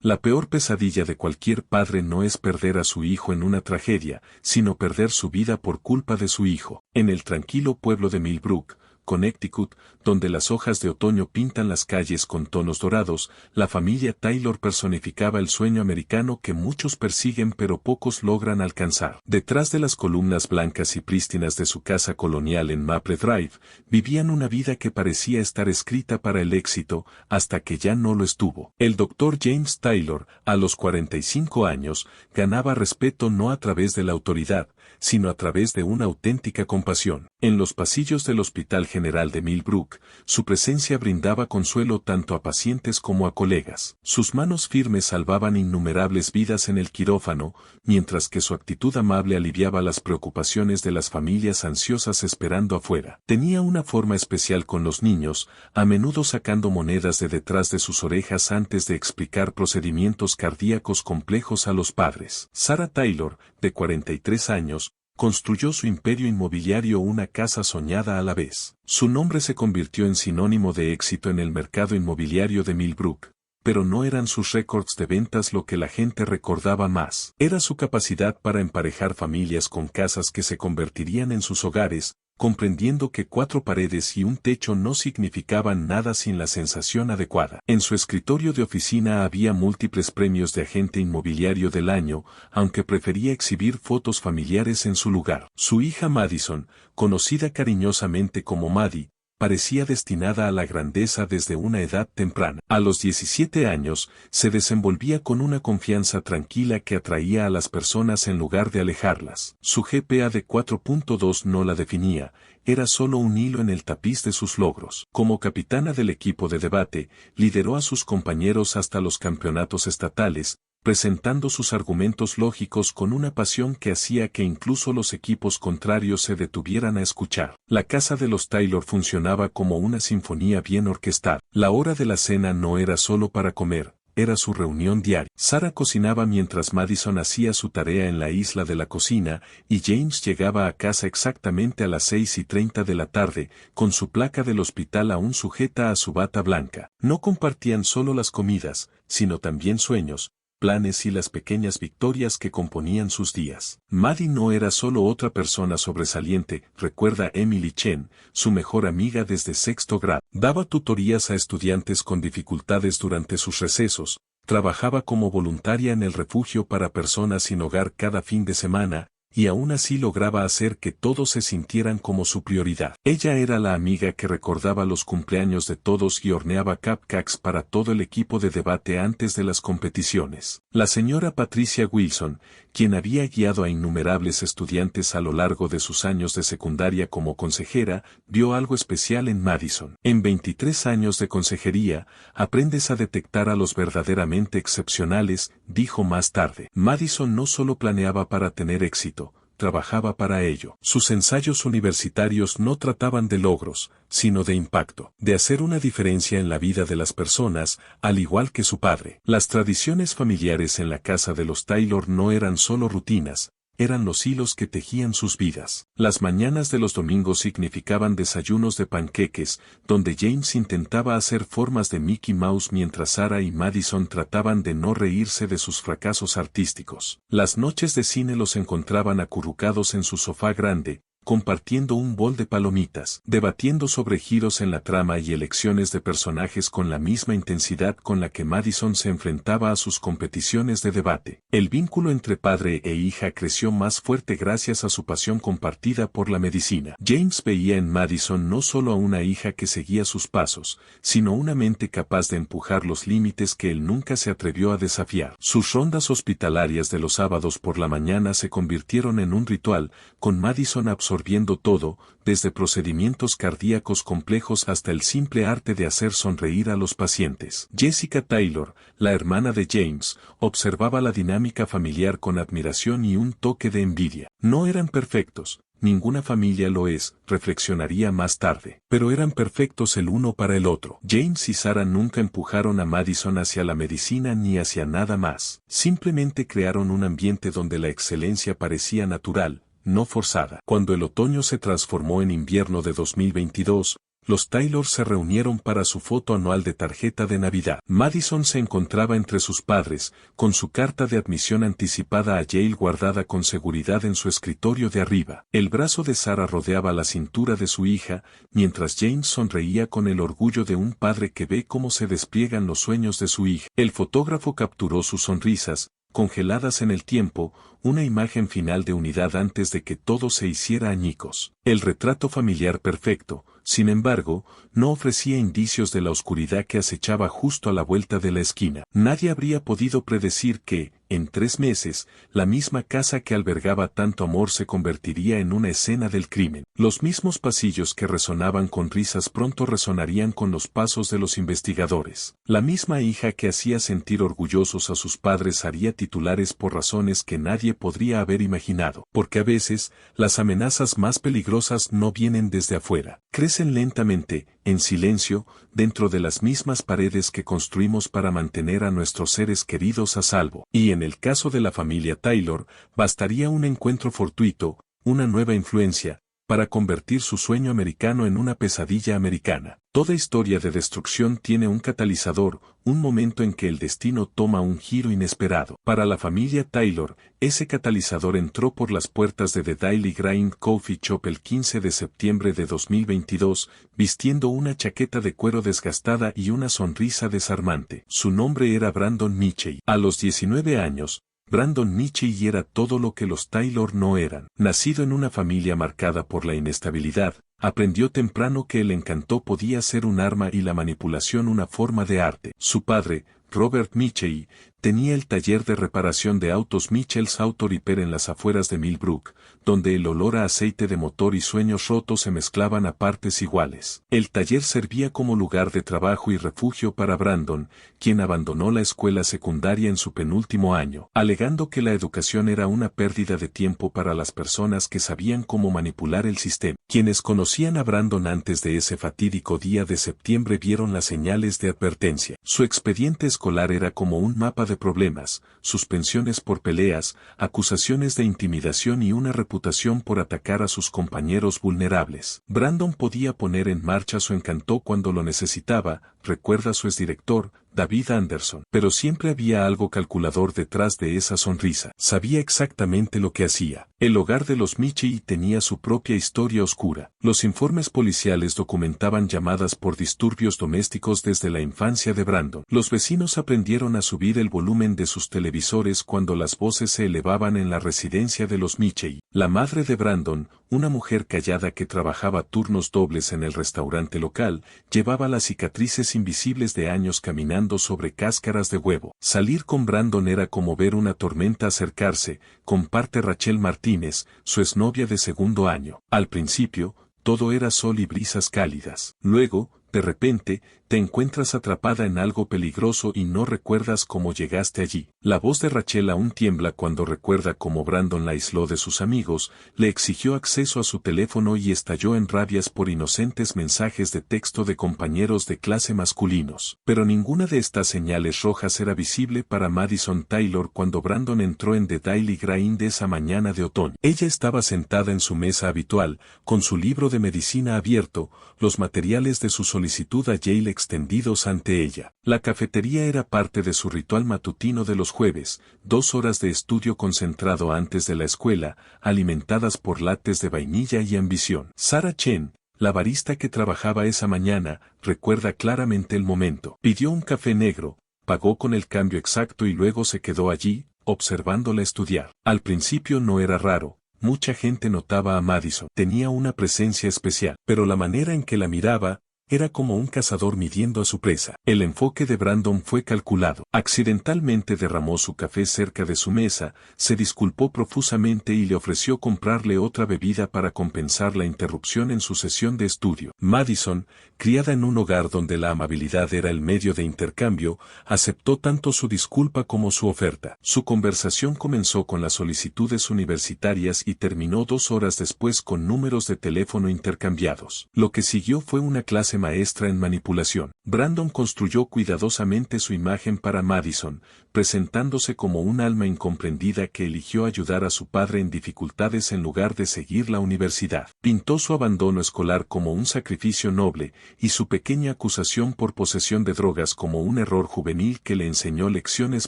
La peor pesadilla de cualquier padre no es perder a su hijo en una tragedia, sino perder su vida por culpa de su hijo. En el tranquilo pueblo de Millbrook, Connecticut, donde las hojas de otoño pintan las calles con tonos dorados, la familia Taylor personificaba el sueño americano que muchos persiguen pero pocos logran alcanzar. Detrás de las columnas blancas y prístinas de su casa colonial en Maple Drive, vivían una vida que parecía estar escrita para el éxito, hasta que ya no lo estuvo. El Dr. James Taylor, a los 45 años, ganaba respeto no a través de la autoridad, sino a través de una auténtica compasión. En los pasillos del Hospital General de Millbrook, su presencia brindaba consuelo tanto a pacientes como a colegas. Sus manos firmes salvaban innumerables vidas en el quirófano, mientras que su actitud amable aliviaba las preocupaciones de las familias ansiosas esperando afuera. Tenía una forma especial con los niños, a menudo sacando monedas de detrás de sus orejas antes de explicar procedimientos cardíacos complejos a los padres. Sarah Taylor, de 43 años, construyó su imperio inmobiliario, una casa soñada a la vez. Su nombre se convirtió en sinónimo de éxito en el mercado inmobiliario de Millbrook, pero no eran sus récords de ventas lo que la gente recordaba más. Era su capacidad para emparejar familias con casas que se convertirían en sus hogares, comprendiendo que 4 paredes y un techo no significaban nada sin la sensación adecuada. En su escritorio de oficina había múltiples premios de agente inmobiliario del año, aunque prefería exhibir fotos familiares en su lugar. Su hija Madison, conocida cariñosamente como Maddie, parecía destinada a la grandeza desde una edad temprana. A los 17 años, se desenvolvía con una confianza tranquila que atraía a las personas en lugar de alejarlas. Su GPA de 4.2 no la definía, era solo un hilo en el tapiz de sus logros. Como capitana del equipo de debate, lideró a sus compañeros hasta los campeonatos estatales, presentando sus argumentos lógicos con una pasión que hacía que incluso los equipos contrarios se detuvieran a escuchar. La casa de los Taylor funcionaba como una sinfonía bien orquestada. La hora de la cena no era solo para comer, era su reunión diaria. Sarah cocinaba mientras Madison hacía su tarea en la isla de la cocina, y James llegaba a casa exactamente a las 6:30 de la tarde, con su placa del hospital aún sujeta a su bata blanca. No compartían solo las comidas, sino también sueños, planes y las pequeñas victorias que componían sus días. Maddie no era solo otra persona sobresaliente, recuerda Emily Chen, su mejor amiga desde sexto grado. Daba tutorías a estudiantes con dificultades durante sus recesos, trabajaba como voluntaria en el refugio para personas sin hogar cada fin de semana, y aún así lograba hacer que todos se sintieran como su prioridad. Ella era la amiga que recordaba los cumpleaños de todos y horneaba cupcakes para todo el equipo de debate antes de las competiciones. La señora Patricia Wilson, quien había guiado a innumerables estudiantes a lo largo de sus años de secundaria como consejera, vio algo especial en Madison. En 23 años de consejería, aprendes a detectar a los verdaderamente excepcionales, dijo más tarde. Madison no solo planeaba para tener éxito, trabajaba para ello. Sus ensayos universitarios no trataban de logros, sino de impacto, de hacer una diferencia en la vida de las personas, al igual que su padre. Las tradiciones familiares en la casa de los Taylor no eran solo rutinas, eran los hilos que tejían sus vidas. Las mañanas de los domingos significaban desayunos de panqueques, donde James intentaba hacer formas de Mickey Mouse mientras Sarah y Madison trataban de no reírse de sus fracasos artísticos. Las noches de cine los encontraban acurrucados en su sofá grande, compartiendo un bol de palomitas, debatiendo sobre giros en la trama y elecciones de personajes con la misma intensidad con la que Madison se enfrentaba a sus competiciones de debate. El vínculo entre padre e hija creció más fuerte gracias a su pasión compartida por la medicina. James veía en Madison no solo a una hija que seguía sus pasos, sino una mente capaz de empujar los límites que él nunca se atrevió a desafiar. Sus rondas hospitalarias de los sábados por la mañana se convirtieron en un ritual, con Madison absorbiendo todo, desde procedimientos cardíacos complejos hasta el simple arte de hacer sonreír a los pacientes. Jessica Taylor, la hermana de James, observaba la dinámica familiar con admiración y un toque de envidia. No eran perfectos, ninguna familia lo es, reflexionaría más tarde, pero eran perfectos el uno para el otro. James y Sarah nunca empujaron a Madison hacia la medicina ni hacia nada más. Simplemente crearon un ambiente donde la excelencia parecía natural, no forzada. Cuando el otoño se transformó en invierno de 2022, los Taylor se reunieron para su foto anual de tarjeta de Navidad. Madison se encontraba entre sus padres, con su carta de admisión anticipada a Yale guardada con seguridad en su escritorio de arriba. El brazo de Sarah rodeaba la cintura de su hija, mientras James sonreía con el orgullo de un padre que ve cómo se despliegan los sueños de su hija. El fotógrafo capturó sus sonrisas, congeladas en el tiempo, una imagen final de unidad antes de que todo se hiciera añicos. El retrato familiar perfecto, sin embargo, no ofrecía indicios de la oscuridad que acechaba justo a la vuelta de la esquina. Nadie habría podido predecir que, en 3 meses, la misma casa que albergaba tanto amor se convertiría en una escena del crimen. Los mismos pasillos que resonaban con risas pronto resonarían con los pasos de los investigadores. La misma hija que hacía sentir orgullosos a sus padres haría titulares por razones que nadie podría haber imaginado, porque a veces, las amenazas más peligrosas no vienen desde afuera. Crecen lentamente, en silencio, dentro de las mismas paredes que construimos para mantener a nuestros seres queridos a salvo. Y en el caso de la familia Taylor, bastaría un encuentro fortuito, una nueva influencia, para convertir su sueño americano en una pesadilla americana. Toda historia de destrucción tiene un catalizador, un momento en que el destino toma un giro inesperado. Para la familia Taylor, ese catalizador entró por las puertas de The Daily Grind Coffee Shop el 15 de septiembre de 2022, vistiendo una chaqueta de cuero desgastada y una sonrisa desarmante. Su nombre era Brandon Mitchell. A los 19 años, Brandon Mitchell era todo lo que los Taylor no eran. Nacido en una familia marcada por la inestabilidad, aprendió temprano que el encanto podía ser un arma y la manipulación una forma de arte. Su padre, Robert Mitchell, tenía el taller de reparación de autos Mitchell's Auto Repair en las afueras de Millbrook, donde el olor a aceite de motor y sueños rotos se mezclaban a partes iguales. El taller servía como lugar de trabajo y refugio para Brandon, quien abandonó la escuela secundaria en su penúltimo año, alegando que la educación era una pérdida de tiempo para las personas que sabían cómo manipular el sistema. Quienes conocían a Brandon antes de ese fatídico día de septiembre vieron las señales de advertencia. Su expediente escolar era como un mapa de problemas, suspensiones por peleas, acusaciones de intimidación y una reputación por atacar a sus compañeros vulnerables. Brandon podía poner en marcha su encanto cuando lo necesitaba, recuerda su exdirector, David Anderson. Pero siempre había algo calculador detrás de esa sonrisa. Sabía exactamente lo que hacía. El hogar de los Mitchell tenía su propia historia oscura. Los informes policiales documentaban llamadas por disturbios domésticos desde la infancia de Brandon. Los vecinos aprendieron a subir el volumen de sus televisores cuando las voces se elevaban en la residencia de los Mitchell. La madre de Brandon, una mujer callada que trabajaba turnos dobles en el restaurante local, llevaba las cicatrices invisibles de años caminando sobre cáscaras de huevo. Salir con Brandon era como ver una tormenta acercarse, comparte Rachel Martínez, su exnovia de segundo año. Al principio, todo era sol y brisas cálidas. Luego, de repente, te encuentras atrapada en algo peligroso y no recuerdas cómo llegaste allí. La voz de Rachel aún tiembla cuando recuerda cómo Brandon la aisló de sus amigos, le exigió acceso a su teléfono y estalló en rabias por inocentes mensajes de texto de compañeros de clase masculinos. Pero ninguna de estas señales rojas era visible para Madison Taylor cuando Brandon entró en The Daily Grind esa mañana de otoño. Ella estaba sentada en su mesa habitual, con su libro de medicina abierto, los materiales de su solicitud a Yale extendidos ante ella. La cafetería era parte de su ritual matutino de los jueves, 2 horas de estudio concentrado antes de la escuela, alimentadas por lates de vainilla y ambición. Sarah Chen, la barista que trabajaba esa mañana, recuerda claramente el momento. Pidió un café negro, pagó con el cambio exacto y luego se quedó allí, observándola estudiar. Al principio no era raro. Mucha gente notaba a Madison. Tenía una presencia especial, pero la manera en que la miraba, era como un cazador midiendo a su presa. El enfoque de Brandon fue calculado. Accidentalmente derramó su café cerca de su mesa, se disculpó profusamente y le ofreció comprarle otra bebida para compensar la interrupción en su sesión de estudio. Madison, criada en un hogar donde la amabilidad era el medio de intercambio, aceptó tanto su disculpa como su oferta. Su conversación comenzó con las solicitudes universitarias y terminó 2 horas después con números de teléfono intercambiados. Lo que siguió fue una clase maestra en manipulación. Brandon construyó cuidadosamente su imagen para Madison, presentándose como un alma incomprendida que eligió ayudar a su padre en dificultades en lugar de seguir la universidad. Pintó su abandono escolar como un sacrificio noble y su pequeña acusación por posesión de drogas como un error juvenil que le enseñó lecciones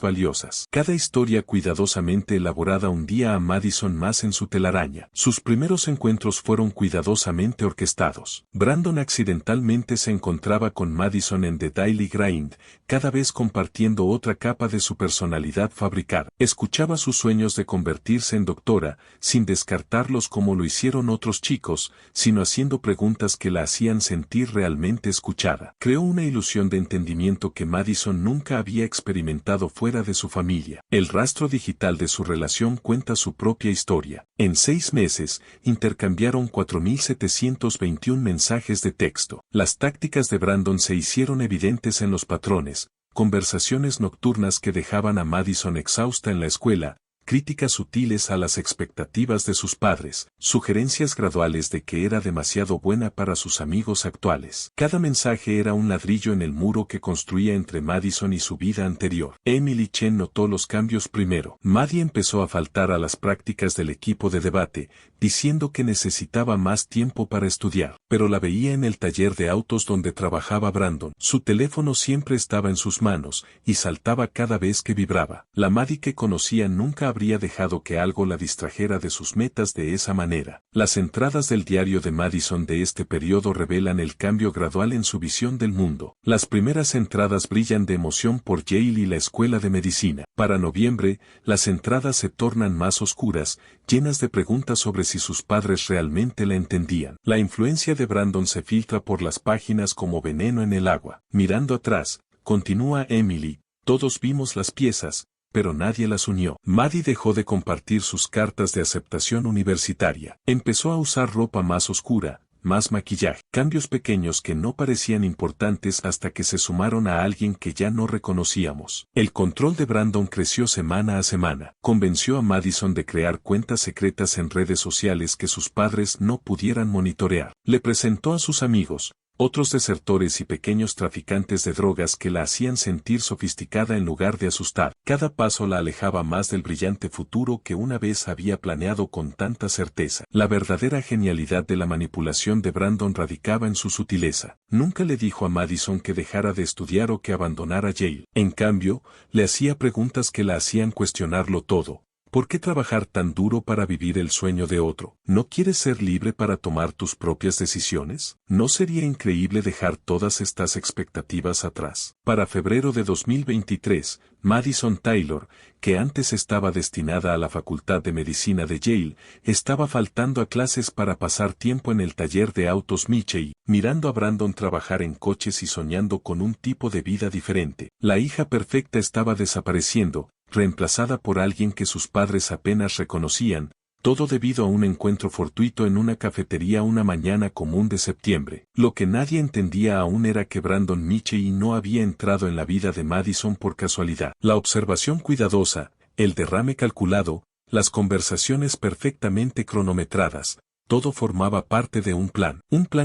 valiosas. Cada historia cuidadosamente elaborada hundía a Madison más en su telaraña. Sus primeros encuentros fueron cuidadosamente orquestados. Brandon accidentalmente se encontraba con Madison en The Daily Grind, cada vez compartiendo otra capa de su personalidad fabricada. Escuchaba sus sueños de convertirse en doctora, sin descartarlos como lo hicieron otros chicos, sino haciendo preguntas que la hacían sentir realmente escuchada. Creó una ilusión de entendimiento que Madison nunca había experimentado fuera de su familia. El rastro digital de su relación cuenta su propia historia. En 6 meses, intercambiaron 4.721 mensajes de texto. Las tácticas de Brandon se hicieron evidentes en los patrones: conversaciones nocturnas que dejaban a Madison exhausta en la escuela, críticas sutiles a las expectativas de sus padres, sugerencias graduales de que era demasiado buena para sus amigos actuales. Cada mensaje era un ladrillo en el muro que construía entre Madison y su vida anterior. Emily Chen notó los cambios primero. Maddie empezó a faltar a las prácticas del equipo de debate, diciendo que necesitaba más tiempo para estudiar, pero la veía en el taller de autos donde trabajaba Brandon. Su teléfono siempre estaba en sus manos, y saltaba cada vez que vibraba. La Maddie que conocía nunca habría dejado que algo la distrajera de sus metas de esa manera. Las entradas del diario de Madison de este periodo revelan el cambio gradual en su visión del mundo. Las primeras entradas brillan de emoción por Yale y la escuela de medicina. Para noviembre, las entradas se tornan más oscuras, llenas de preguntas sobre si sus padres realmente la entendían. La influencia de Brandon se filtra por las páginas como veneno en el agua. Mirando atrás, continúa Emily, todos vimos las piezas, pero nadie las unió. Maddie dejó de compartir sus cartas de aceptación universitaria. Empezó a usar ropa más oscura, más maquillaje. Cambios pequeños que no parecían importantes hasta que se sumaron a alguien que ya no reconocíamos. El control de Brandon creció semana a semana. Convenció a Madison de crear cuentas secretas en redes sociales que sus padres no pudieran monitorear. Le presentó a sus amigos, otros desertores y pequeños traficantes de drogas que la hacían sentir sofisticada en lugar de asustar. Cada paso la alejaba más del brillante futuro que una vez había planeado con tanta certeza. La verdadera genialidad de la manipulación de Brandon radicaba en su sutileza. Nunca le dijo a Madison que dejara de estudiar o que abandonara Yale. En cambio, le hacía preguntas que la hacían cuestionarlo todo. ¿Por qué trabajar tan duro para vivir el sueño de otro? ¿No quieres ser libre para tomar tus propias decisiones? ¿No sería increíble dejar todas estas expectativas atrás? Para febrero de 2023, Madison Taylor, que antes estaba destinada a la Facultad de Medicina de Yale, estaba faltando a clases para pasar tiempo en el taller de autos Michey, mirando a Brandon trabajar en coches y soñando con un tipo de vida diferente. La hija perfecta estaba desapareciendo, reemplazada por alguien que sus padres apenas reconocían, todo debido a un encuentro fortuito en una cafetería una mañana común de septiembre. Lo que nadie entendía aún era que Brandon Michey no había entrado en la vida de Madison por casualidad. La observación cuidadosa, el derrame calculado, las conversaciones perfectamente cronometradas, todo formaba parte de un plan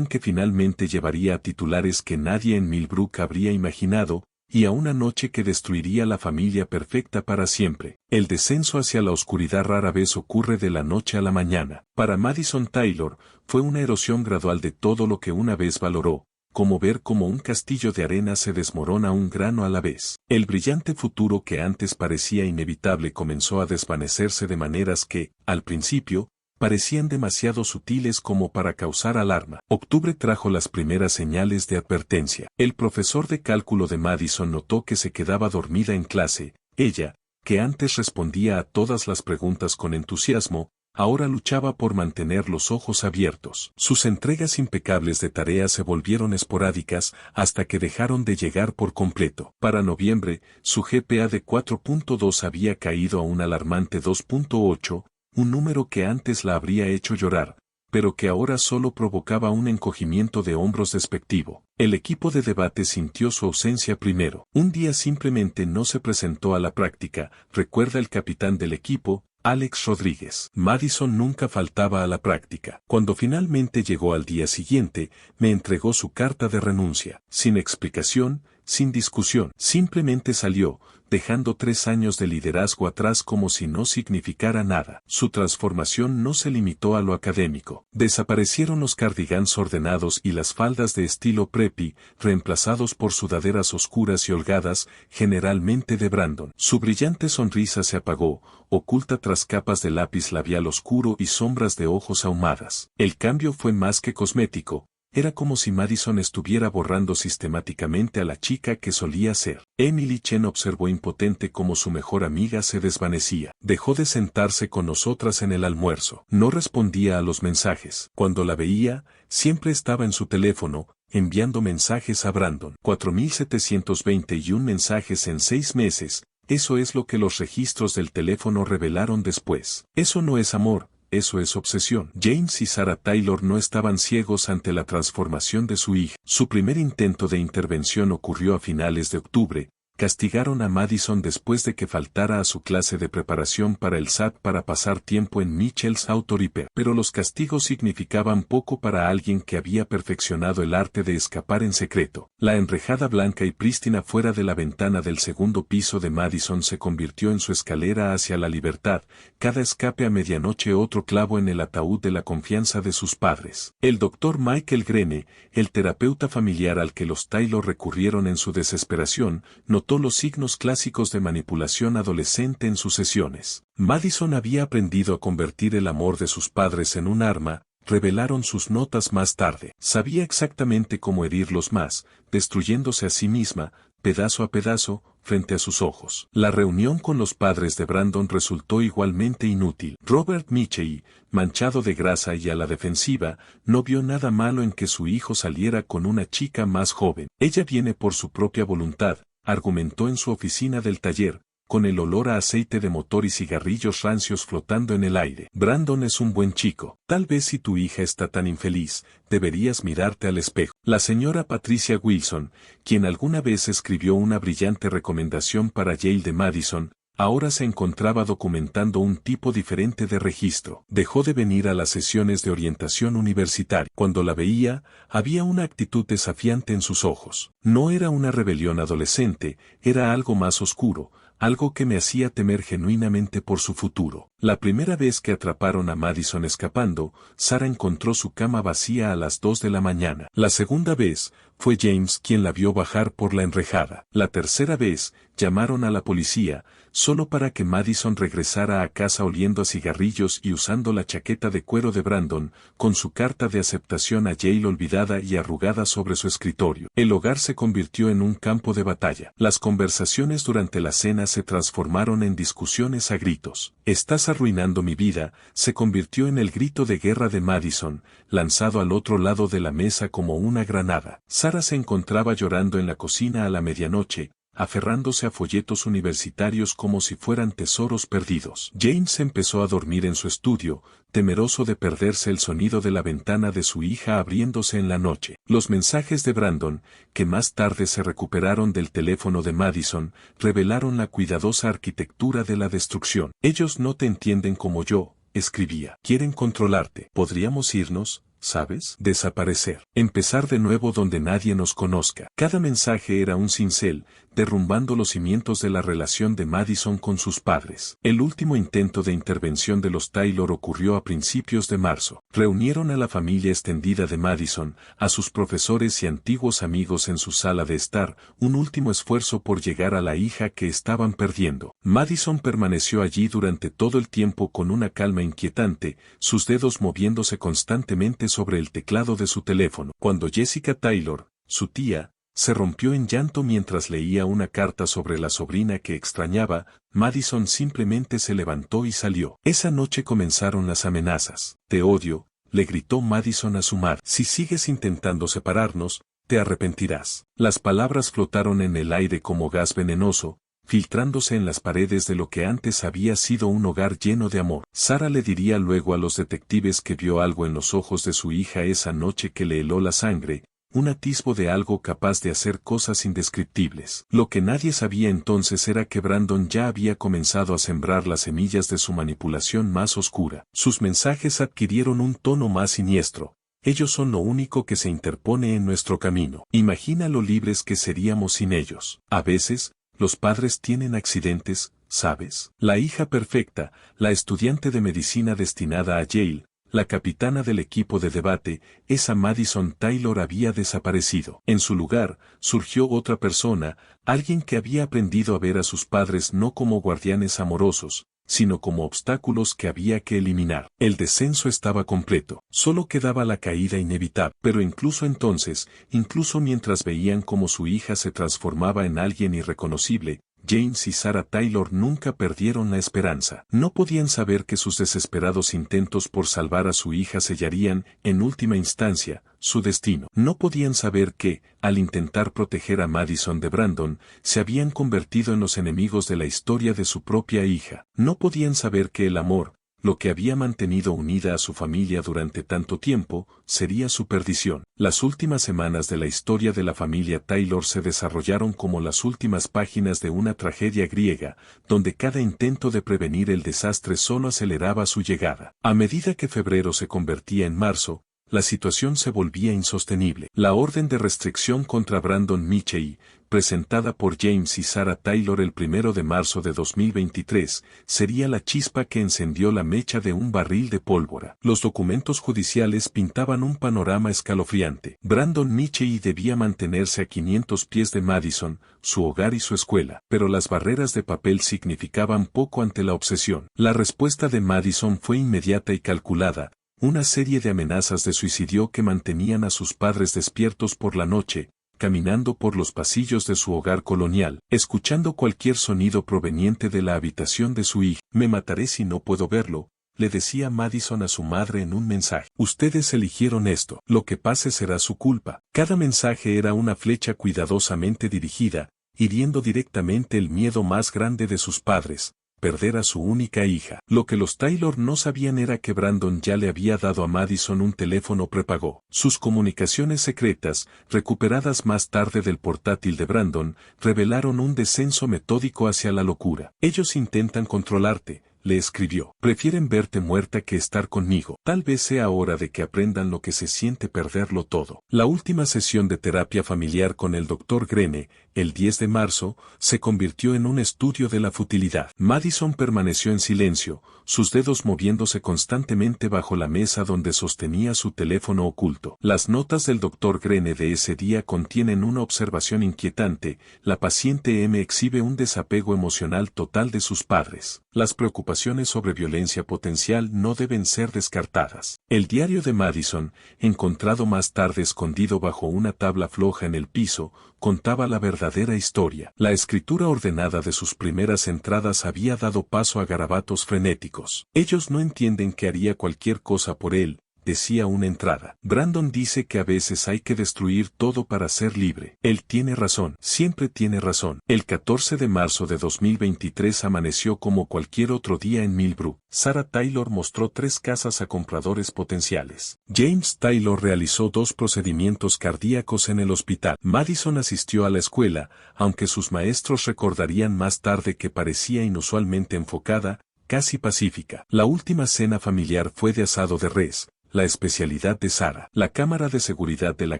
que finalmente llevaría a titulares que nadie en Millbrook habría imaginado, y a una noche que destruiría la familia perfecta para siempre. El descenso hacia la oscuridad rara vez ocurre de la noche a la mañana. Para Madison Taylor, fue una erosión gradual de todo lo que una vez valoró, como ver cómo un castillo de arena se desmorona un grano a la vez. El brillante futuro que antes parecía inevitable comenzó a desvanecerse de maneras que, al principio, parecían demasiado sutiles como para causar alarma. Octubre trajo las primeras señales de advertencia. El profesor de cálculo de Madison notó que se quedaba dormida en clase. Ella, que antes respondía a todas las preguntas con entusiasmo, ahora luchaba por mantener los ojos abiertos. Sus entregas impecables de tareas se volvieron esporádicas hasta que dejaron de llegar por completo. Para noviembre, su GPA de 4.2 había caído a un alarmante 2.8, un número que antes la habría hecho llorar, pero que ahora solo provocaba un encogimiento de hombros despectivo. El equipo de debate sintió su ausencia primero. Un día simplemente no se presentó a la práctica, recuerda el capitán del equipo, Alex Rodríguez. Madison nunca faltaba a la práctica. Cuando finalmente llegó al día siguiente, me entregó su carta de renuncia. Sin explicación, sin discusión. Simplemente salió, dejando 3 años de liderazgo atrás como si no significara nada. Su transformación no se limitó a lo académico. Desaparecieron los cardigans ordenados y las faldas de estilo preppy, reemplazados por sudaderas oscuras y holgadas, generalmente de Brandon. Su brillante sonrisa se apagó, oculta tras capas de lápiz labial oscuro y sombras de ojos ahumadas. El cambio fue más que cosmético. Era como si Madison estuviera borrando sistemáticamente a la chica que solía ser. Emily Chen observó impotente cómo su mejor amiga se desvanecía. Dejó de sentarse con nosotras en el almuerzo. No respondía a los mensajes. Cuando la veía, siempre estaba en su teléfono, enviando mensajes a Brandon. 4.721 mensajes en 6 meses. Eso es lo que los registros del teléfono revelaron después. Eso no es amor. Eso es obsesión. James y Sarah Taylor no estaban ciegos ante la transformación de su hija. Su primer intento de intervención ocurrió a finales de octubre. Castigaron a Madison después de que faltara a su clase de preparación para el SAT para pasar tiempo en Mitchell's Auto Repair. Pero los castigos significaban poco para alguien que había perfeccionado el arte de escapar en secreto. La enrejada blanca y prístina fuera de la ventana del segundo piso de Madison se convirtió en su escalera hacia la libertad, cada escape a medianoche otro clavo en el ataúd de la confianza de sus padres. El doctor Michael Grene, el terapeuta familiar al que los Taylor recurrieron en su desesperación, notó los signos clásicos de manipulación adolescente en sus sesiones. Madison había aprendido a convertir el amor de sus padres en un arma, revelaron sus notas más tarde. Sabía exactamente cómo herirlos más, destruyéndose a sí misma, pedazo a pedazo, frente a sus ojos. La reunión con los padres de Brandon resultó igualmente inútil. Robert Mitchell, manchado de grasa y a la defensiva, no vio nada malo en que su hijo saliera con una chica más joven. Ella viene por su propia voluntad, argumentó en su oficina del taller, con el olor a aceite de motor y cigarrillos rancios flotando en el aire. Brandon es un buen chico. Tal vez si tu hija está tan infeliz, deberías mirarte al espejo. La señora Patricia Wilson, quien alguna vez escribió una brillante recomendación para Yale de Madison, ahora se encontraba documentando un tipo diferente de registro. Dejó de venir a las sesiones de orientación universitaria. Cuando la veía, había una actitud desafiante en sus ojos. No era una rebelión adolescente, era algo más oscuro, algo que me hacía temer genuinamente por su futuro. La primera vez que atraparon a Madison escapando, Sarah encontró su cama vacía a las 2 de la mañana. La segunda vez, fue James quien la vio bajar por la enrejada. La tercera vez, llamaron a la policía, solo para que Madison regresara a casa oliendo a cigarrillos y usando la chaqueta de cuero de Brandon, con su carta de aceptación a Yale olvidada y arrugada sobre su escritorio. El hogar se convirtió en un campo de batalla. Las conversaciones durante la cena se transformaron en discusiones a gritos. «Estás arruinando mi vida», se convirtió en el grito de guerra de Madison, lanzado al otro lado de la mesa como una granada. Sarah se encontraba llorando en la cocina a la medianoche, aferrándose a folletos universitarios como si fueran tesoros perdidos. James empezó a dormir en su estudio, temeroso de perderse el sonido de la ventana de su hija abriéndose en la noche. Los mensajes de Brandon, que más tarde se recuperaron del teléfono de Madison, revelaron la cuidadosa arquitectura de la destrucción. «Ellos no te entienden como yo», escribía. «Quieren controlarte. Podríamos irnos, ¿sabes? Desaparecer. Empezar de nuevo donde nadie nos conozca». Cada mensaje era un cincel, derrumbando los cimientos de la relación de Madison con sus padres. El último intento de intervención de los Taylor ocurrió a principios de marzo. Reunieron a la familia extendida de Madison, a sus profesores y antiguos amigos en su sala de estar, un último esfuerzo por llegar a la hija que estaban perdiendo. Madison permaneció allí durante todo el tiempo con una calma inquietante, sus dedos moviéndose constantemente sobre el teclado de su teléfono. Cuando Jessica Taylor, su tía, se rompió en llanto mientras leía una carta sobre la sobrina que extrañaba, Madison simplemente se levantó y salió. Esa noche comenzaron las amenazas. «Te odio», le gritó Madison a su madre. «Si sigues intentando separarnos, te arrepentirás». Las palabras flotaron en el aire como gas venenoso, filtrándose en las paredes de lo que antes había sido un hogar lleno de amor. Sarah le diría luego a los detectives que vio algo en los ojos de su hija esa noche que le heló la sangre, un atisbo de algo capaz de hacer cosas indescriptibles. Lo que nadie sabía entonces era que Brandon ya había comenzado a sembrar las semillas de su manipulación más oscura. Sus mensajes adquirieron un tono más siniestro. Ellos son lo único que se interpone en nuestro camino. Imagina lo libres que seríamos sin ellos. A veces, los padres tienen accidentes, ¿sabes? La hija perfecta, la estudiante de medicina destinada a Yale, la capitana del equipo de debate, esa Madison Taylor había desaparecido. En su lugar, surgió otra persona, alguien que había aprendido a ver a sus padres no como guardianes amorosos, sino como obstáculos que había que eliminar. El descenso estaba completo, solo quedaba la caída inevitable. Pero incluso entonces, incluso mientras veían cómo su hija se transformaba en alguien irreconocible, James y Sarah Taylor nunca perdieron la esperanza. No podían saber que sus desesperados intentos por salvar a su hija sellarían, en última instancia, su destino. No podían saber que, al intentar proteger a Madison de Brandon, se habían convertido en los enemigos de la historia de su propia hija. No podían saber que el amor, lo que había mantenido unida a su familia durante tanto tiempo, sería su perdición. Las últimas semanas de la historia de la familia Taylor se desarrollaron como las últimas páginas de una tragedia griega, donde cada intento de prevenir el desastre solo aceleraba su llegada. A medida que febrero se convertía en marzo, la situación se volvía insostenible. La orden de restricción contra Brandon Mitchell, presentada por James y Sarah Taylor el 1 de marzo de 2023, sería la chispa que encendió la mecha de un barril de pólvora. Los documentos judiciales pintaban un panorama escalofriante. Brandon Mitchell debía mantenerse a 500 pies de Madison, su hogar y su escuela, pero las barreras de papel significaban poco ante la obsesión. La respuesta de Madison fue inmediata y calculada. Una serie de amenazas de suicidio que mantenían a sus padres despiertos por la noche, caminando por los pasillos de su hogar colonial, escuchando cualquier sonido proveniente de la habitación de su hija. Me mataré si no puedo verlo, le decía Madison a su madre en un mensaje. Ustedes eligieron esto, lo que pase será su culpa. Cada mensaje era una flecha cuidadosamente dirigida, hiriendo directamente el miedo más grande de sus padres. Perder a su única hija. Lo que los Taylor no sabían era que Brandon ya le había dado a Madison un teléfono prepago. Sus comunicaciones secretas, recuperadas más tarde del portátil de Brandon, revelaron un descenso metódico hacia la locura. Ellos intentan controlarte, le escribió. Prefieren verte muerta que estar conmigo. Tal vez sea hora de que aprendan lo que se siente perderlo todo. La última sesión de terapia familiar con el Dr. Greene, el 10 de marzo, se convirtió en un estudio de la futilidad. Madison permaneció en silencio, sus dedos moviéndose constantemente bajo la mesa donde sostenía su teléfono oculto. Las notas del Dr. Greene de ese día contienen una observación inquietante. La paciente M exhibe un desapego emocional total de sus padres. Las preocupaciones sobre violencia potencial no deben ser descartadas. El diario de Madison, encontrado más tarde escondido bajo una tabla floja en el piso, contaba la verdadera historia. La escritura ordenada de sus primeras entradas había dado paso a garabatos frenéticos. Ellos no entienden que haría cualquier cosa por él, decía una entrada. Brandon dice que a veces hay que destruir todo para ser libre. Él tiene razón, siempre tiene razón. El 14 de marzo de 2023 amaneció como cualquier otro día en Millbrook. Sarah Taylor mostró 3 casas a compradores potenciales. James Taylor realizó 2 procedimientos cardíacos en el hospital. Madison asistió a la escuela, aunque sus maestros recordarían más tarde que parecía inusualmente enfocada, casi pacífica. La última cena familiar fue de asado de res, la especialidad de Sarah. La cámara de seguridad de la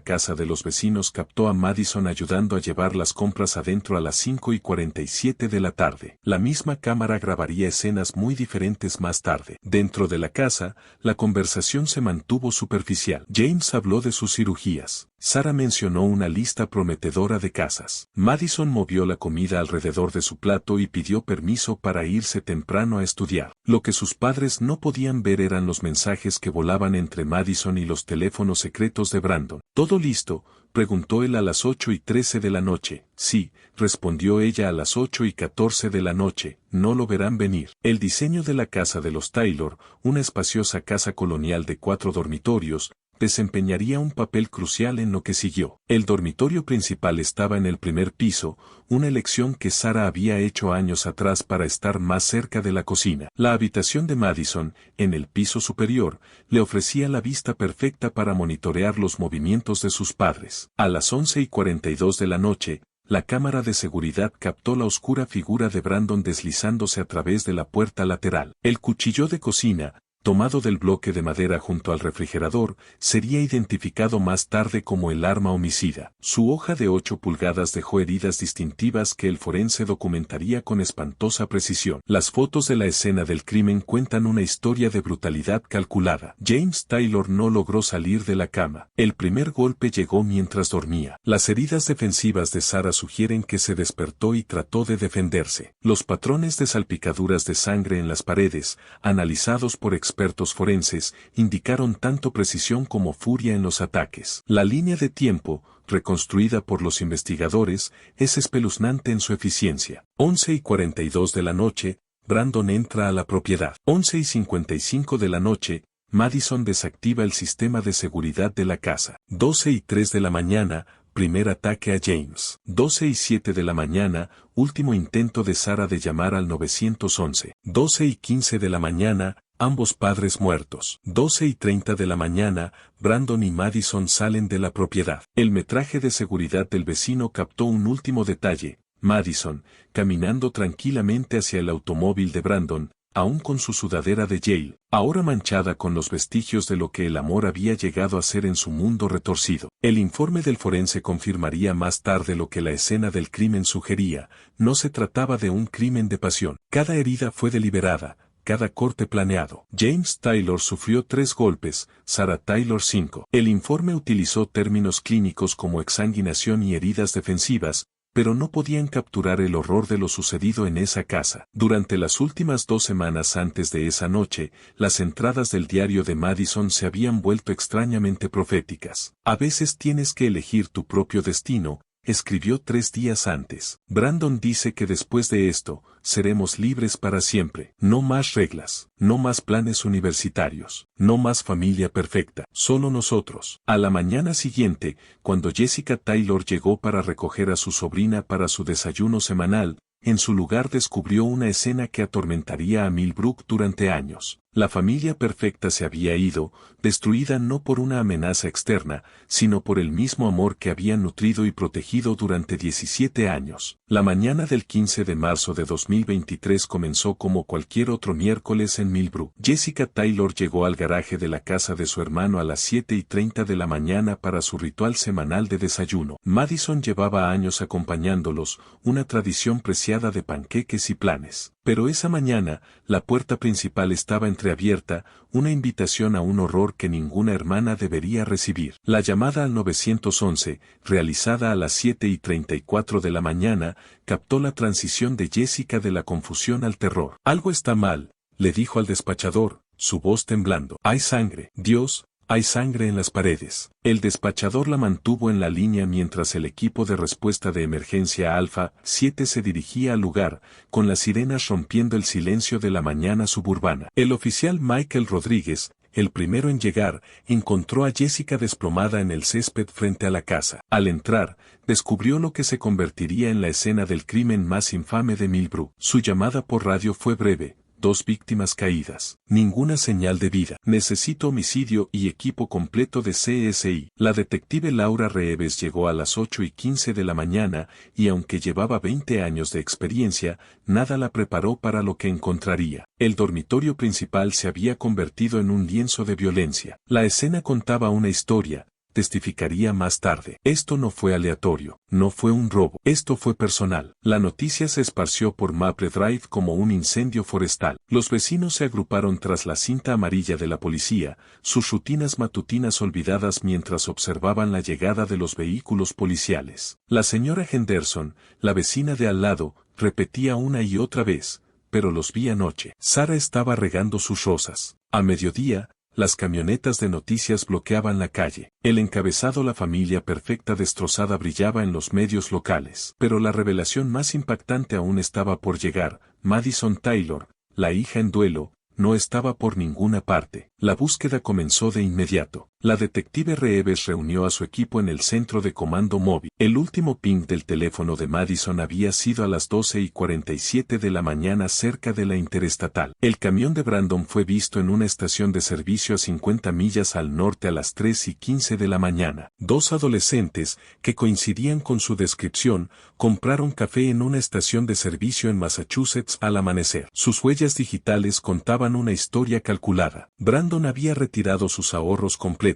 casa de los vecinos captó a Madison ayudando a llevar las compras adentro a las 5:47 de la tarde. La misma cámara grabaría escenas muy diferentes más tarde. Dentro de la casa, la conversación se mantuvo superficial. James habló de sus cirugías. Sarah mencionó una lista prometedora de casas. Madison movió la comida alrededor de su plato y pidió permiso para irse temprano a estudiar. Lo que sus padres no podían ver eran los mensajes que volaban entre Madison y los teléfonos secretos de Brandon. ¿Todo listo?, preguntó él a las 8:13 de la noche. Sí, respondió ella a las 8:14 de la noche. No lo verán venir. El diseño de la casa de los Taylor, una espaciosa casa colonial de 4 dormitorios, desempeñaría un papel crucial en lo que siguió. El dormitorio principal estaba en el primer piso, una elección que Sarah había hecho años atrás para estar más cerca de la cocina. La habitación de Madison, en el piso superior, le ofrecía la vista perfecta para monitorear los movimientos de sus padres. A las 11:42 de la noche, la cámara de seguridad captó la oscura figura de Brandon deslizándose a través de la puerta lateral. El cuchillo de cocina, tomado del bloque de madera junto al refrigerador, sería identificado más tarde como el arma homicida. Su hoja de 8 pulgadas dejó heridas distintivas que el forense documentaría con espantosa precisión. Las fotos de la escena del crimen cuentan una historia de brutalidad calculada. James Taylor no logró salir de la cama. El primer golpe llegó mientras dormía. Las heridas defensivas de Sarah sugieren que se despertó y trató de defenderse. Los patrones de salpicaduras de sangre en las paredes, analizados por expertos forenses, indicaron tanto precisión como furia en los ataques. La línea de tiempo, reconstruida por los investigadores, es espeluznante en su eficiencia. 11:42 de la noche, Brandon entra a la propiedad. 11:55 de la noche, Madison desactiva el sistema de seguridad de la casa. 12:03 de la mañana, primer ataque a James. 12:07 de la mañana, último intento de Sarah de llamar al 911. 12:15 de la mañana, ambos padres muertos. 12:30 de la mañana, Brandon y Madison salen de la propiedad. El metraje de seguridad del vecino captó un último detalle. Madison, caminando tranquilamente hacia el automóvil de Brandon, aún con su sudadera de Yale, ahora manchada con los vestigios de lo que el amor había llegado a ser en su mundo retorcido. El informe del forense confirmaría más tarde lo que la escena del crimen sugería: no se trataba de un crimen de pasión. Cada herida fue deliberada, cada corte planeado. James Taylor sufrió 3 golpes, Sarah Taylor 5. El informe utilizó términos clínicos como exsanguinación y heridas defensivas, pero no podían capturar el horror de lo sucedido en esa casa. Durante las últimas 2 semanas antes de esa noche, las entradas del diario de Madison se habían vuelto extrañamente proféticas. A veces tienes que elegir tu propio destino, escribió 3 días antes. Brandon dice que después de esto, seremos libres para siempre. No más reglas, no más planes universitarios, no más familia perfecta, solo nosotros. A la mañana siguiente, cuando Jessica Taylor llegó para recoger a su sobrina para su desayuno semanal, en su lugar descubrió una escena que atormentaría a Millbrook durante años. La familia perfecta se había ido, destruida no por una amenaza externa, sino por el mismo amor que habían nutrido y protegido durante 17 años. La mañana del 15 de marzo de 2023 comenzó como cualquier otro miércoles en Millbrook. Jessica Taylor llegó al garaje de la casa de su hermano a las 7:30 de la mañana para su ritual semanal de desayuno. Madison llevaba años acompañándolos, una tradición preciada de panqueques y planes. Pero esa mañana, la puerta principal estaba entreabierta, una invitación a un horror que ninguna hermana debería recibir. La llamada al 911, realizada a las 7:34 de la mañana, captó la transición de Jessica de la confusión al terror. Algo está mal, le dijo al despachador, su voz temblando. Hay sangre. Dios, hay sangre en las paredes. El despachador la mantuvo en la línea mientras el equipo de respuesta de emergencia Alfa 7 se dirigía al lugar, con las sirenas rompiendo el silencio de la mañana suburbana. El oficial Michael Rodríguez, el primero en llegar, encontró a Jessica desplomada en el césped frente a la casa. Al entrar, descubrió lo que se convertiría en la escena del crimen más infame de Millbrook. Su llamada por radio fue breve: 2 víctimas caídas. Ninguna señal de vida. Necesito homicidio y equipo completo de CSI. La detective Laura Reeves llegó a las 8:15 de la mañana y aunque llevaba 20 años de experiencia, nada la preparó para lo que encontraría. El dormitorio principal se había convertido en un lienzo de violencia. La escena contaba una historia, testificaría más tarde. Esto no fue aleatorio, no fue un robo, esto fue personal. La noticia se esparció por Maple Drive como un incendio forestal. Los vecinos se agruparon tras la cinta amarilla de la policía, sus rutinas matutinas olvidadas mientras observaban la llegada de los vehículos policiales. La señora Henderson, la vecina de al lado, repetía una y otra vez: pero los vi anoche. Sarah estaba regando sus rosas. A mediodía, las camionetas de noticias bloqueaban la calle. El encabezado "La familia perfecta destrozada" brillaba en los medios locales. Pero la revelación más impactante aún estaba por llegar. Madison Taylor, la hija en duelo, no estaba por ninguna parte. La búsqueda comenzó de inmediato. La detective Reeves reunió a su equipo en el centro de comando móvil. El último ping del teléfono de Madison había sido a las 12:47 de la mañana cerca de la Interestatal. El camión de Brandon fue visto en una estación de servicio a 50 millas al norte a las 3:15 de la mañana. Dos adolescentes, que coincidían con su descripción, compraron café en una estación de servicio en Massachusetts al amanecer. Sus huellas digitales contaban una historia calculada. Brandon había retirado sus ahorros completos,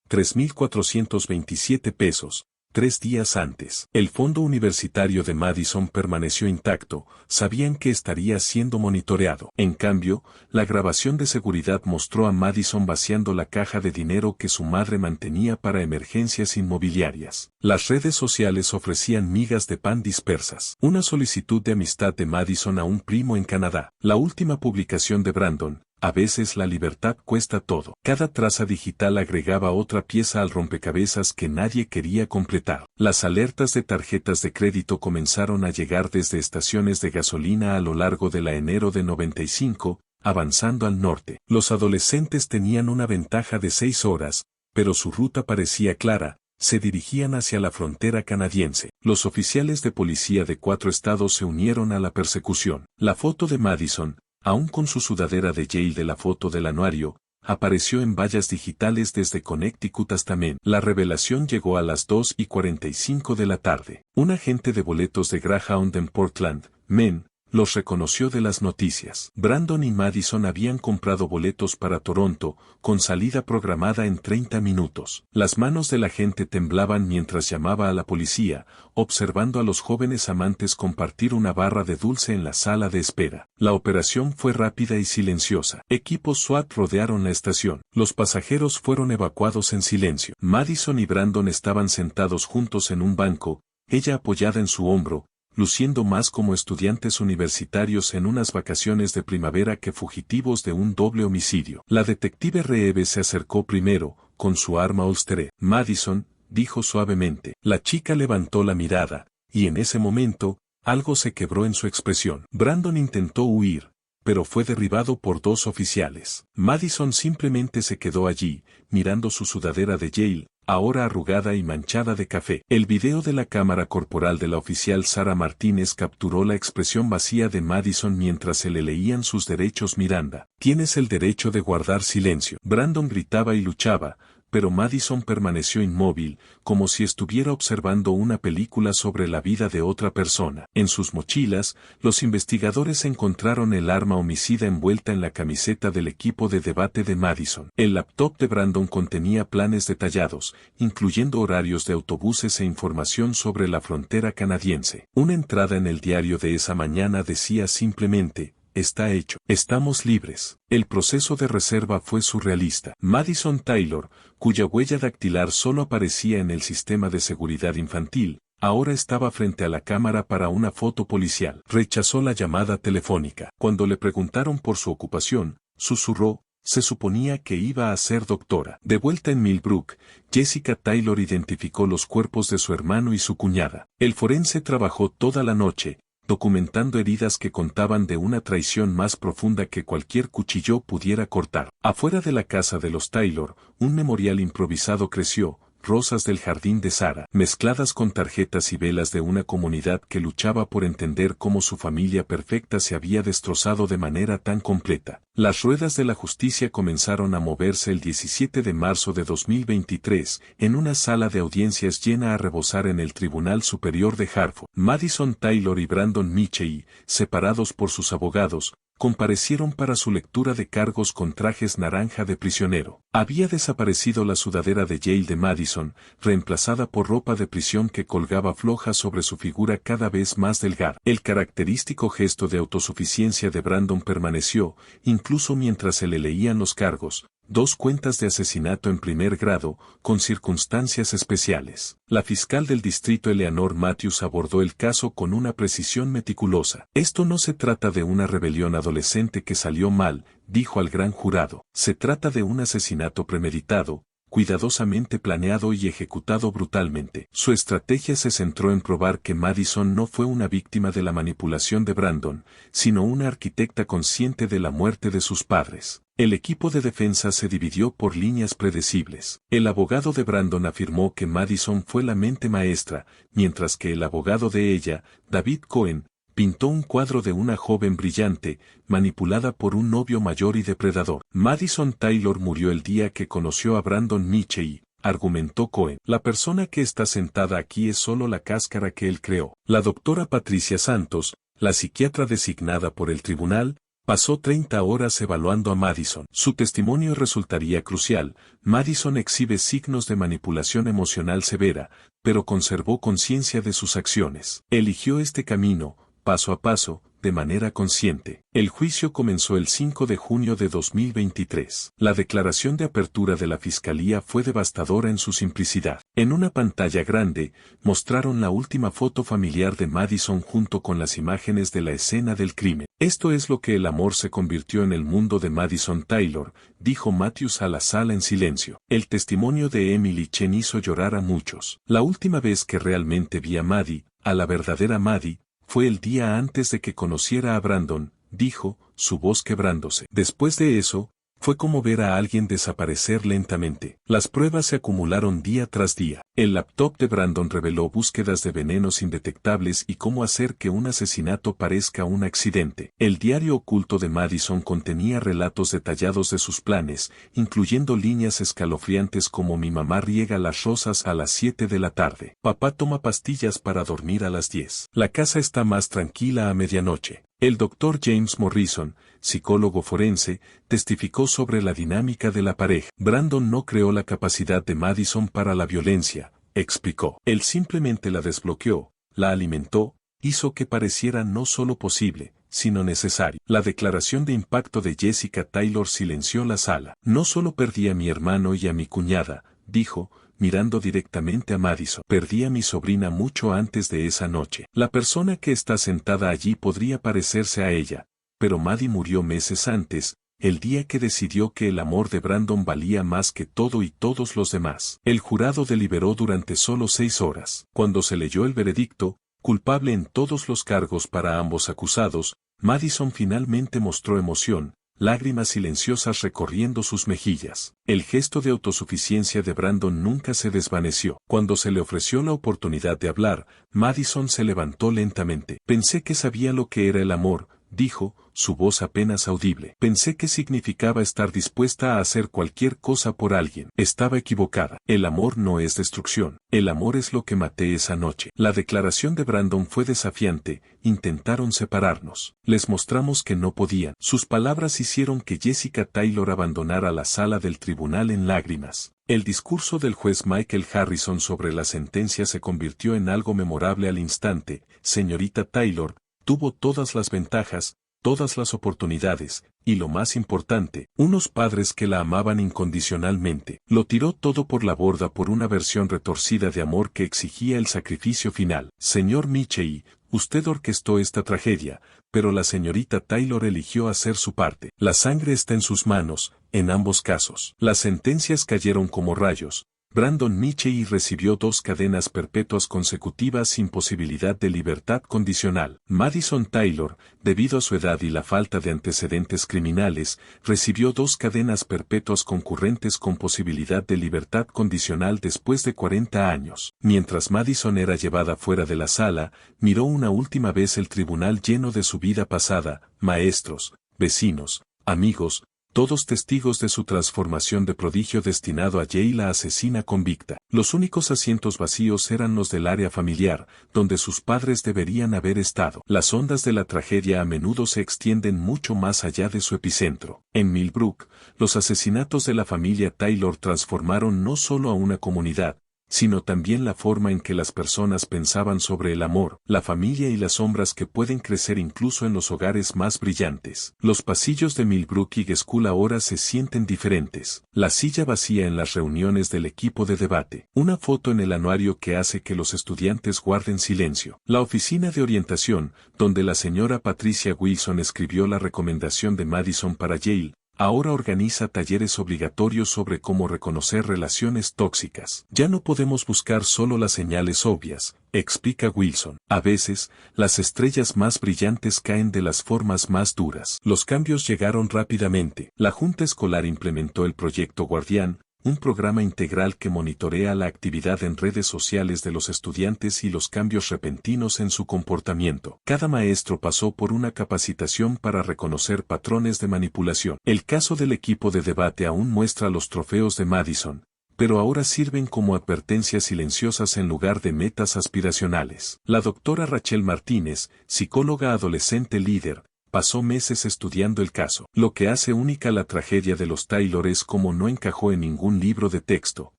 $3,427, 3 días antes. El fondo universitario de Madison permaneció intacto, sabían que estaría siendo monitoreado. En cambio, la grabación de seguridad mostró a Madison vaciando la caja de dinero que su madre mantenía para emergencias inmobiliarias. Las redes sociales ofrecían migas de pan dispersas. Una solicitud de amistad de Madison a un primo en Canadá. La última publicación de Brandon. A veces la libertad cuesta todo. Cada traza digital agregaba otra pieza al rompecabezas que nadie quería completar. Las alertas de tarjetas de crédito comenzaron a llegar desde estaciones de gasolina a lo largo de la enero de 95, avanzando al norte. Los adolescentes tenían una ventaja de 6 horas, pero su ruta parecía clara. Se dirigían hacia la frontera canadiense. Los oficiales de policía de 4 estados se unieron a la persecución. La foto de Madison, aún con su sudadera de Yale de la foto del anuario, apareció en vallas digitales desde Connecticut hasta Maine. La revelación llegó a las 2:45 de la tarde. Un agente de boletos de Greyhound en Portland, Maine, los reconoció de las noticias. Brandon y Madison habían comprado boletos para Toronto, con salida programada en 30 minutos. Las manos del agente temblaban mientras llamaba a la policía, observando a los jóvenes amantes compartir una barra de dulce en la sala de espera. La operación fue rápida y silenciosa. Equipos SWAT rodearon la estación. Los pasajeros fueron evacuados en silencio. Madison y Brandon estaban sentados juntos en un banco, ella apoyada en su hombro, luciendo más como estudiantes universitarios en unas vacaciones de primavera que fugitivos de un doble homicidio. La detective Reeves se acercó primero, con su arma holsteré. Madison, dijo suavemente. La chica levantó la mirada, y en ese momento, algo se quebró en su expresión. Brandon intentó huir, pero fue derribado por 2 oficiales. Madison simplemente se quedó allí, mirando su sudadera de Yale, ahora arrugada y manchada de café. El video de la cámara corporal de la oficial Sara Martínez capturó la expresión vacía de Madison mientras se le leían sus derechos. Miranda, tienes el derecho de guardar silencio. Brandon gritaba y luchaba, pero Madison permaneció inmóvil, como si estuviera observando una película sobre la vida de otra persona. En sus mochilas, los investigadores encontraron el arma homicida envuelta en la camiseta del equipo de debate de Madison. El laptop de Brandon contenía planes detallados, incluyendo horarios de autobuses e información sobre la frontera canadiense. Una entrada en el diario de esa mañana decía simplemente: está hecho. Estamos libres. El proceso de reserva fue surrealista. Madison Taylor, cuya huella dactilar solo aparecía en el sistema de seguridad infantil, ahora estaba frente a la cámara para una foto policial. Rechazó la llamada telefónica. Cuando le preguntaron por su ocupación, susurró: se suponía que iba a ser doctora. De vuelta en Millbrook, Jessica Taylor identificó los cuerpos de su hermano y su cuñada. El forense trabajó toda la noche, documentando heridas que contaban de una traición más profunda que cualquier cuchillo pudiera cortar. Afuera de la casa de los Taylor, un memorial improvisado creció, rosas del jardín de Sara, mezcladas con tarjetas y velas de una comunidad que luchaba por entender cómo su familia perfecta se había destrozado de manera tan completa. Las ruedas de la justicia comenzaron a moverse el 17 de marzo de 2023, en una sala de audiencias llena a rebosar en el Tribunal Superior de Hartford. Madison Taylor y Brandon Michei, separados por sus abogados, comparecieron para su lectura de cargos con trajes naranja de prisionero. Había desaparecido la sudadera de Yale de Madison, reemplazada por ropa de prisión que colgaba floja sobre su figura cada vez más delgada. El característico gesto de autosuficiencia de Brandon permaneció, incluso mientras se le leían los cargos: 2 cuentas de asesinato en primer grado, con circunstancias especiales. La fiscal del distrito Eleanor Matthews abordó el caso con una precisión meticulosa. Esto no se trata de una rebelión adolescente que salió mal, dijo al gran jurado. Se trata de un asesinato premeditado, cuidadosamente planeado y ejecutado brutalmente. Su estrategia se centró en probar que Madison no fue una víctima de la manipulación de Brandon, sino una arquitecta consciente de la muerte de sus padres. El equipo de defensa se dividió por líneas predecibles. El abogado de Brandon afirmó que Madison fue la mente maestra, mientras que el abogado de ella, David Cohen, pintó un cuadro de una joven brillante, manipulada por un novio mayor y depredador. Madison Taylor murió el día que conoció a Brandon Michei, argumentó Cohen. La persona que está sentada aquí es solo la cáscara que él creó. La doctora Patricia Santos, la psiquiatra designada por el tribunal, pasó 30 horas evaluando a Madison. Su testimonio resultaría crucial. Madison exhibe signos de manipulación emocional severa, pero conservó conciencia de sus acciones. Eligió este camino, paso a paso, de manera consciente. El juicio comenzó el 5 de junio de 2023. La declaración de apertura de la fiscalía fue devastadora en su simplicidad. En una pantalla grande, mostraron la última foto familiar de Madison junto con las imágenes de la escena del crimen. Esto es lo que el amor se convirtió en el mundo de Madison Taylor, dijo Matthews a la sala en silencio. El testimonio de Emily Chen hizo llorar a muchos. La última vez que realmente vi a Maddie, a la verdadera Maddie, fue el día antes de que conociera a Brandon, dijo, su voz quebrándose. Después de eso, fue como ver a alguien desaparecer lentamente. Las pruebas se acumularon día tras día. El laptop de Brandon reveló búsquedas de venenos indetectables y cómo hacer que un asesinato parezca un accidente. El diario oculto de Madison contenía relatos detallados de sus planes, incluyendo líneas escalofriantes como mi mamá riega las rosas a las 7 de la tarde. Papá toma pastillas para dormir a las 10. La casa está más tranquila a medianoche. El doctor James Morrison, psicólogo forense, testificó sobre la dinámica de la pareja. Brandon no creó la capacidad de Madison para la violencia, explicó. Él simplemente la desbloqueó, la alimentó, hizo que pareciera no solo posible, sino necesario. La declaración de impacto de Jessica Taylor silenció la sala. No solo perdí a mi hermano y a mi cuñada, dijo, mirando directamente a Madison. Perdí a mi sobrina mucho antes de esa noche. La persona que está sentada allí podría parecerse a ella, pero Maddie murió meses antes, el día que decidió que el amor de Brandon valía más que todo y todos los demás. El jurado deliberó durante solo 6 horas. Cuando se leyó el veredicto, culpable en todos los cargos para ambos acusados, Madison finalmente mostró emoción, lágrimas silenciosas recorriendo sus mejillas. El gesto de autosuficiencia de Brandon nunca se desvaneció. Cuando se le ofreció la oportunidad de hablar, Madison se levantó lentamente. Pensé que sabía lo que era el amor, dijo, su voz apenas audible. Pensé que significaba estar dispuesta a hacer cualquier cosa por alguien. Estaba equivocada. El amor no es destrucción. El amor es lo que maté esa noche. La declaración de Brandon fue desafiante. Intentaron separarnos. Les mostramos que no podían. Sus palabras hicieron que Jessica Taylor abandonara la sala del tribunal en lágrimas. El discurso del juez Michael Harrison sobre la sentencia se convirtió en algo memorable al instante. Señorita Taylor, tuvo todas las ventajas, todas las oportunidades, y lo más importante, unos padres que la amaban incondicionalmente. Lo tiró todo por la borda por una versión retorcida de amor que exigía el sacrificio final. Señor Michei, usted orquestó esta tragedia, pero la señorita Taylor eligió hacer su parte. La sangre está en sus manos, en ambos casos. Las sentencias cayeron como rayos. Brandon Michei recibió 2 cadenas perpetuas consecutivas sin posibilidad de libertad condicional. Madison Taylor, debido a su edad y la falta de antecedentes criminales, recibió 2 cadenas perpetuas concurrentes con posibilidad de libertad condicional después de 40 años. Mientras Madison era llevada fuera de la sala, miró una última vez el tribunal lleno de su vida pasada, maestros, vecinos, amigos, todos testigos de su transformación de prodigio destinado a Jay la asesina convicta. Los únicos asientos vacíos eran los del área familiar, donde sus padres deberían haber estado. Las ondas de la tragedia a menudo se extienden mucho más allá de su epicentro. En Millbrook, los asesinatos de la familia Taylor transformaron no solo a una comunidad, sino también la forma en que las personas pensaban sobre el amor, la familia y las sombras que pueden crecer incluso en los hogares más brillantes. Los pasillos de Millbrook High School ahora se sienten diferentes. La silla vacía en las reuniones del equipo de debate. Una foto en el anuario que hace que los estudiantes guarden silencio. La oficina de orientación, donde la señora Patricia Wilson escribió la recomendación de Madison para Yale, Ahora organiza talleres obligatorios sobre cómo reconocer relaciones tóxicas. Ya no podemos buscar solo las señales obvias, explica Wilson. A veces, las estrellas más brillantes caen de las formas más duras. Los cambios llegaron rápidamente. La Junta Escolar implementó el Proyecto Guardián, un programa integral que monitorea la actividad en redes sociales de los estudiantes y los cambios repentinos en su comportamiento. Cada maestro pasó por una capacitación para reconocer patrones de manipulación. El caso del equipo de debate aún muestra los trofeos de Madison, pero ahora sirven como advertencias silenciosas en lugar de metas aspiracionales. La doctora Rachel Martínez, psicóloga adolescente líder, pasó meses estudiando el caso. Lo que hace única la tragedia de los Taylor es cómo no encajó en ningún libro de texto,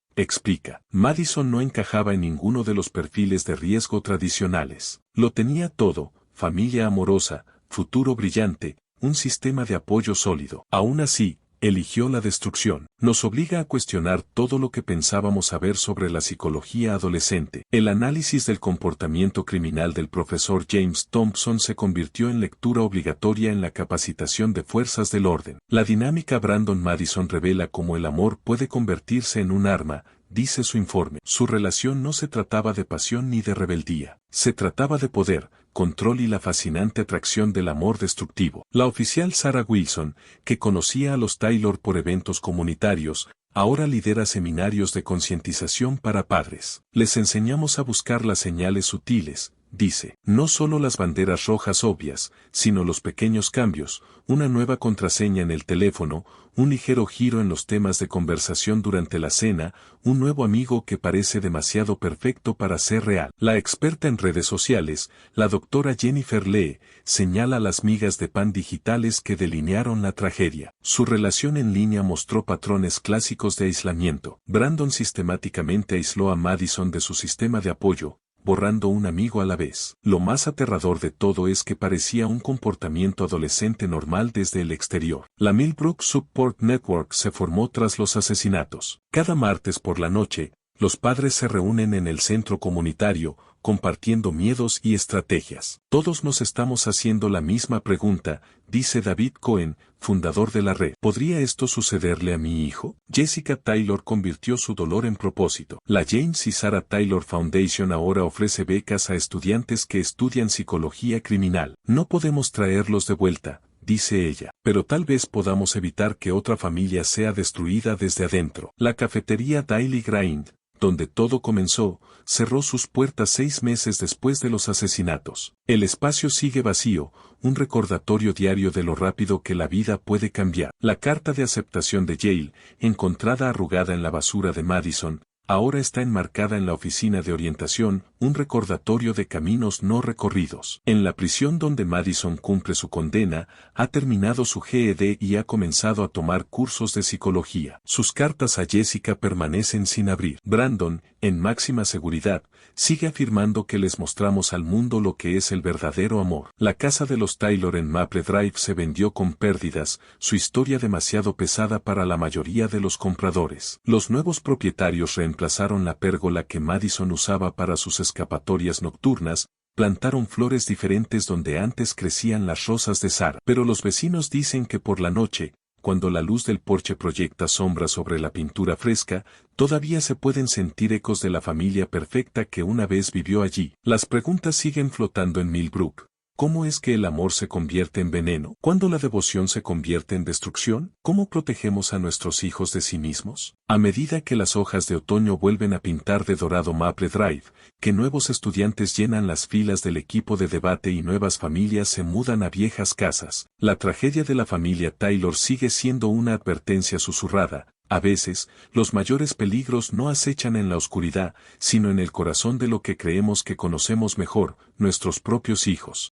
explica. Madison no encajaba en ninguno de los perfiles de riesgo tradicionales. Lo tenía todo: familia amorosa, futuro brillante, un sistema de apoyo sólido. Aún así, eligió la destrucción. Nos obliga a cuestionar todo lo que pensábamos saber sobre la psicología adolescente. El análisis del comportamiento criminal del profesor James Thompson se convirtió en lectura obligatoria en la capacitación de fuerzas del orden. La dinámica Brandon Madison revela cómo el amor puede convertirse en un arma, dice su informe. Su relación no se trataba de pasión ni de rebeldía. Se trataba de poder, control y la fascinante atracción del amor destructivo. La oficial Sarah Wilson, que conocía a los Taylor por eventos comunitarios, ahora lidera seminarios de concientización para padres. Les enseñamos a buscar las señales sutiles, dice, no solo las banderas rojas obvias, sino los pequeños cambios, una nueva contraseña en el teléfono, un ligero giro en los temas de conversación durante la cena, un nuevo amigo que parece demasiado perfecto para ser real. La experta en redes sociales, la doctora Jennifer Lee, señala las migas de pan digitales que delinearon la tragedia. Su relación en línea mostró patrones clásicos de aislamiento. Brandon sistemáticamente aisló a Madison de su sistema de apoyo, borrando un amigo a la vez. Lo más aterrador de todo es que parecía un comportamiento adolescente normal desde el exterior. La Millbrook Support Network se formó tras los asesinatos. Cada martes por la noche, los padres se reúnen en el centro comunitario, compartiendo miedos y estrategias. Todos nos estamos haciendo la misma pregunta, dice David Cohen, fundador de la red. ¿Podría esto sucederle a mi hijo? Jessica Taylor convirtió su dolor en propósito. La James y Sarah Taylor Foundation ahora ofrece becas a estudiantes que estudian psicología criminal. No podemos traerlos de vuelta, dice ella, pero tal vez podamos evitar que otra familia sea destruida desde adentro. La cafetería Daily Grind, donde todo comenzó, cerró sus puertas 6 meses después de los asesinatos. El espacio sigue vacío, un recordatorio diario de lo rápido que la vida puede cambiar. La carta de aceptación de Yale, encontrada arrugada en la basura de Madison, ahora está enmarcada en la oficina de orientación, un recordatorio de caminos no recorridos. En la prisión donde Madison cumple su condena, ha terminado su GED y ha comenzado a tomar cursos de psicología. Sus cartas a Jessica permanecen sin abrir. Brandon, en máxima seguridad, sigue afirmando que les mostramos al mundo lo que es el verdadero amor. La casa de los Taylor en Maple Drive se vendió con pérdidas, su historia demasiado pesada para la mayoría de los compradores. Los nuevos propietarios reemplazaron la pérgola que Madison usaba para sus escapatorias nocturnas, plantaron flores diferentes donde antes crecían las rosas de Sarah. Pero los vecinos dicen que por la noche, cuando la luz del porche proyecta sombras sobre la pintura fresca, todavía se pueden sentir ecos de la familia perfecta que una vez vivió allí. Las preguntas siguen flotando en Millbrook. ¿Cómo es que el amor se convierte en veneno? ¿Cuándo la devoción se convierte en destrucción? ¿Cómo protegemos a nuestros hijos de sí mismos? A medida que las hojas de otoño vuelven a pintar de dorado Maple Drive, que nuevos estudiantes llenan las filas del equipo de debate y nuevas familias se mudan a viejas casas, la tragedia de la familia Taylor sigue siendo una advertencia susurrada. A veces, los mayores peligros no acechan en la oscuridad, sino en el corazón de lo que creemos que conocemos mejor, nuestros propios hijos.